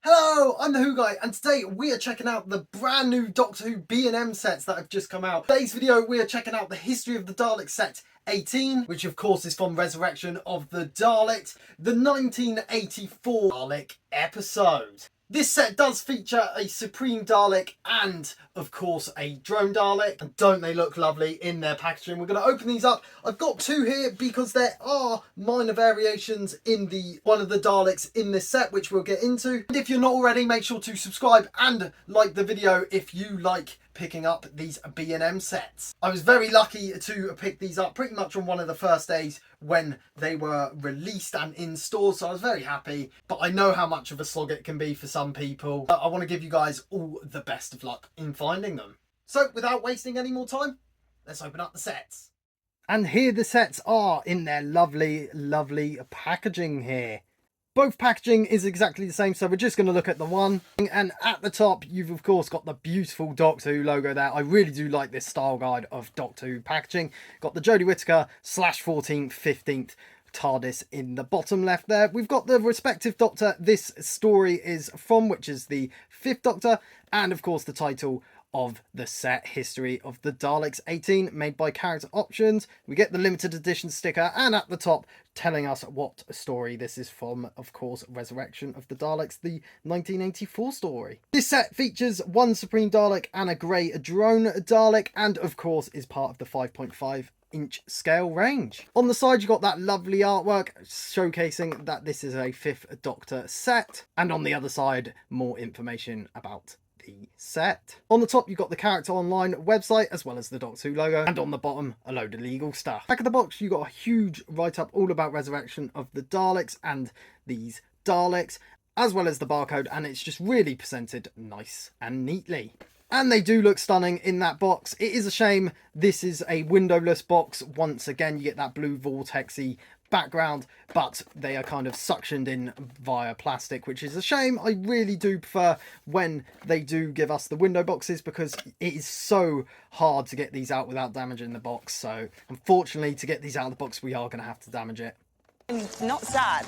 Hello, I'm the Who Guy, and today we are checking out the brand new Doctor Who B&M sets that have just come out. Today's video, we are checking out the History of the Daleks set 18, which of course is from Resurrection of the Daleks, the 1984 Dalek episode. This set does feature a Supreme Dalek and, of course, a Drone Dalek. And don't they look lovely in their packaging? We're going to open these up. I've got two here because there are minor variations in one of the Daleks in this set, which we'll get into. And if you're not already, make sure to subscribe and like the video if you like picking up these B&M sets. I was very lucky to pick these up pretty much on one of the first days when they were released and in stores, so I was very happy, but I know how much of a slog it can be for some people. I want to give you guys all the best of luck in finding them. So without wasting any more time, let's open up the sets. And here the sets are in their lovely, lovely packaging here. Both packaging is exactly the same, so we're just going to look at the one. And at the top, you've of course got the beautiful Doctor Who logo there. I really do like this style guide of Doctor Who packaging. Got the Jodie Whittaker /14th, 15th TARDIS in the bottom left there. We've got the respective Doctor this story is from, which is the 5th Doctor. And of course the title of the set, History of the Daleks 18, made by Character Options. We get the limited edition sticker, and at the top telling us what story this is from, of course, Resurrection of the Daleks, the 1984 story. This set features one Supreme Dalek and a grey Drone Dalek, and of course is part of the 5.5-inch scale range. On the side, you got that lovely artwork showcasing that this is a 5th Doctor set, and on the other side, more information about the set. On the top, you've got the Character Online website as well as the Doctor Who logo, and on the bottom a load of legal stuff. Back of the box, you got a huge write-up all about Resurrection of the Daleks and these Daleks, as well as the barcode, and it's just really presented nice and neatly. And they do look stunning in that box. It is a shame this is a windowless box. Once again, you get that blue vortexy background, but they are kind of suctioned in via plastic, which is a shame. I really do prefer when they do give us the window boxes, because it is so hard to get these out without damaging the box. So unfortunately, to get these out of the box, we are going to have to damage it. Not sad.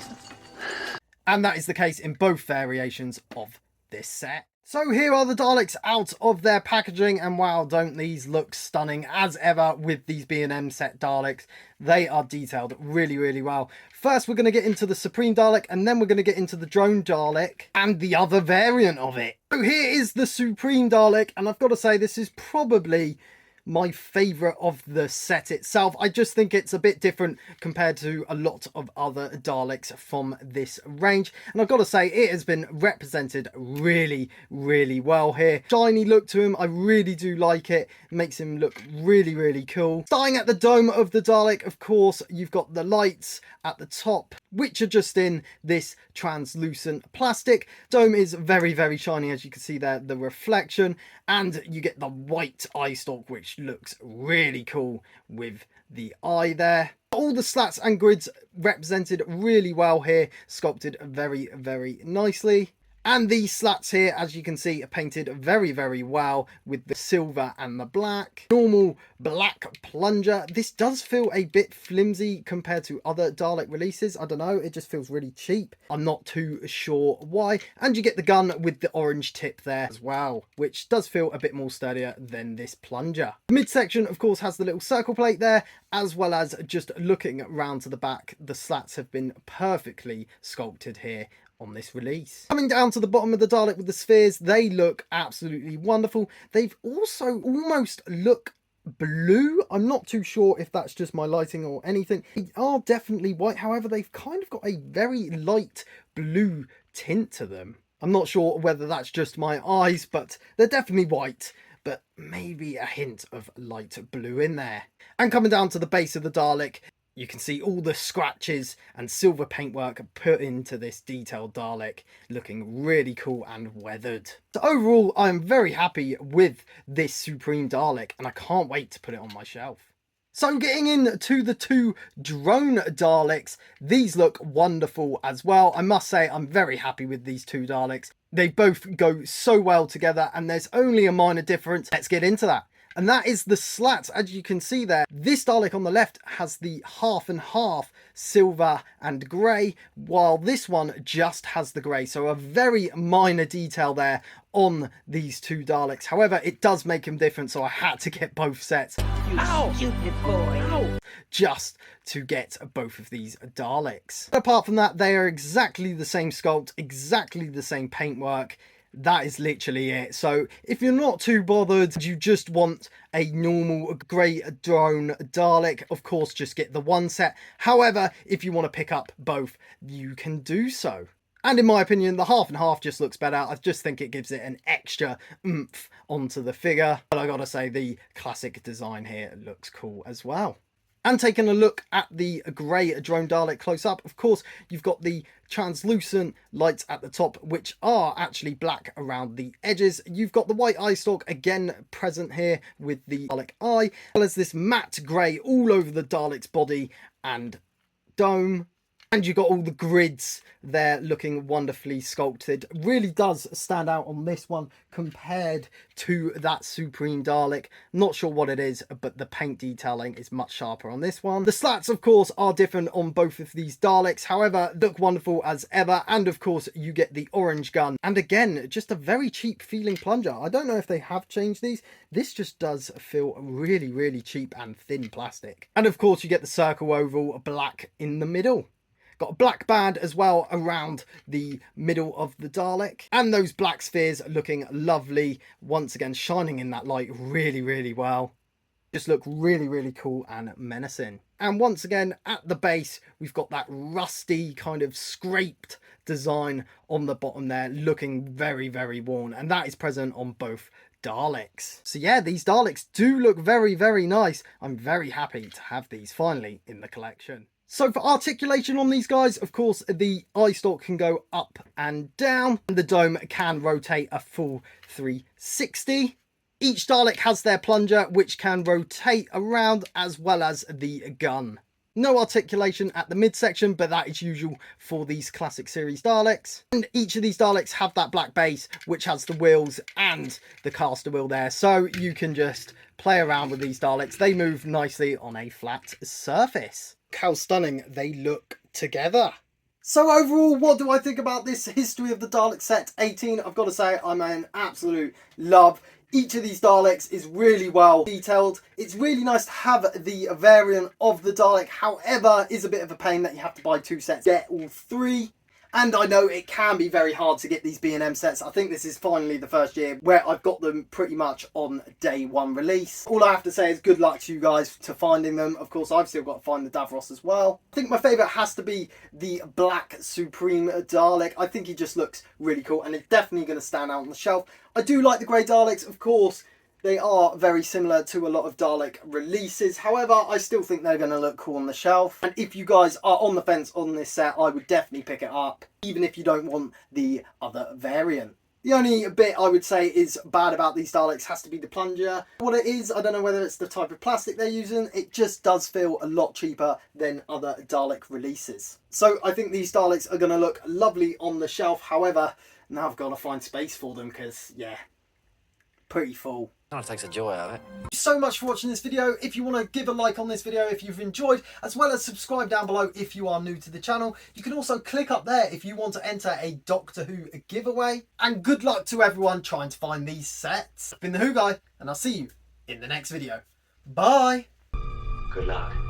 And that is the case in both variations of this set. So here are the Daleks out of their packaging, and wow, don't these look stunning as ever with these B&M set Daleks. They are detailed really, really well. First, we're going to get into the Supreme Dalek, and then we're going to get into the Drone Dalek and the other variant of it. So here is the Supreme Dalek, and I've got to say this is probably my favourite of the set itself. I just think it's a bit different compared to a lot of other Daleks from this range, and I've got to say it has been represented really, really well here. Shiny look to him, I really do like it. It makes him look really, really cool. Starting at the dome of the Dalek, of course, you've got the lights at the top, which are just in this translucent plastic. Dome is very, very shiny, as you can see there, the reflection, and you get the white eye stalk, which looks really cool with the eye there. All the slats and grids represented really well here, sculpted very, very nicely. And these slats here, as you can see, are painted very, very well with the silver and the black. Normal black plunger. This does feel a bit flimsy compared to other Dalek releases. I don't know, it just feels really cheap. I'm not too sure why. And you get the gun with the orange tip there as well, which does feel a bit more sturdier than this plunger. The midsection, of course, has the little circle plate there, as well as just looking round to the back, the slats have been perfectly sculpted here on this release. Coming down to the bottom of the Dalek with the spheres, they look absolutely wonderful. They've also almost look blue. I'm not too sure if that's just my lighting or anything. They are definitely white, however they've kind of got a very light blue tint to them. I'm not sure whether that's just my eyes, but they're definitely white, but maybe a hint of light blue in there. And coming down to the base of the Dalek, you can see all the scratches and silver paintwork put into this detailed Dalek, looking really cool and weathered. So overall, I'm very happy with this Supreme Dalek, and I can't wait to put it on my shelf. So getting into the two Drone Daleks, these look wonderful as well. I must say I'm very happy with these two Daleks. They both go so well together, and there's only a minor difference. Let's get into that. And that is the slats. As you can see there, this Dalek on the left has the half and half silver and grey, while this one just has the grey. So a very minor detail there on these two Daleks. However, it does make them different, so I had to get both sets. Ow! Stupid boy. Ow! Just to get both of these Daleks. Apart from that, they are exactly the same sculpt, exactly the same paintwork. That is literally it. So if you're not too bothered, you just want a normal grey drone Dalek, of course just get the one set. However, if you want to pick up both, you can do so. And in my opinion, the half and half just looks better. I just think it gives it an extra oomph onto the figure. But I gotta say, the classic design here looks cool as well. And taking a look at the grey drone Dalek close up, of course, you've got the translucent lights at the top, which are actually black around the edges. You've got the white eye stalk again present here with the Dalek eye, as well as this matte grey all over the Dalek's body and dome. And you've got all the grids there looking wonderfully sculpted. Really does stand out on this one compared to that Supreme Dalek. Not sure what it is, but the paint detailing is much sharper on this one. The slats, of course, are different on both of these Daleks. However, look wonderful as ever. And of course, you get the orange gun. And again, just a very cheap feeling plunger. I don't know if they have changed these. This just does feel really, really cheap and thin plastic. And of course, you get the circle oval black in the middle. Got a black band as well around the middle of the Dalek. And those black spheres looking lovely. Once again, shining in that light really, really well. Just look really, really cool and menacing. And once again, at the base, we've got that rusty kind of scraped design on the bottom there, looking very, very worn. And that is present on both Daleks. So yeah, these Daleks do look very, very nice. I'm very happy to have these finally in the collection. So for articulation on these guys, of course, the eye stalk can go up and down. And the dome can rotate a full 360. Each Dalek has their plunger, which can rotate around, as well as the gun. No articulation at the midsection, but that is usual for these classic series Daleks. And each of these Daleks have that black base, which has the wheels and the caster wheel there. So you can just play around with these Daleks. They move nicely on a flat surface. How stunning they look together. So overall, what do I think about this History of the Dalek set 18? I've got to say, I'm an absolute love. Each of these Daleks is really well detailed. It's really nice to have the variant of the Dalek. However, it's a bit of a pain that you have to buy two sets, get all three. And I know it can be very hard to get these B&M sets. I think this is finally the first year where I've got them pretty much on day one release. All I have to say is good luck to you guys to finding them. Of course, I've still got to find the Davros as well. I think my favourite has to be the Black Supreme Dalek. I think he just looks really cool and it's definitely going to stand out on the shelf. I do like the grey Daleks, of course. They are very similar to a lot of Dalek releases. However, I still think they're going to look cool on the shelf. And if you guys are on the fence on this set, I would definitely pick it up, even if you don't want the other variant. The only bit I would say is bad about these Daleks has to be the plunger. What it is, I don't know whether it's the type of plastic they're using. It just does feel a lot cheaper than other Dalek releases. So I think these Daleks are going to look lovely on the shelf. However, now I've got to find space for them because, yeah, pretty full. Kind of takes the joy out of it. Thank you so much for watching this video. If you want to give a like on this video if you've enjoyed, as well as subscribe down below if you are new to the channel. You can also click up there if you want to enter a Doctor Who giveaway. And good luck to everyone trying to find these sets. I've been the Who Guy, and I'll see you in the next video. Bye! Good luck.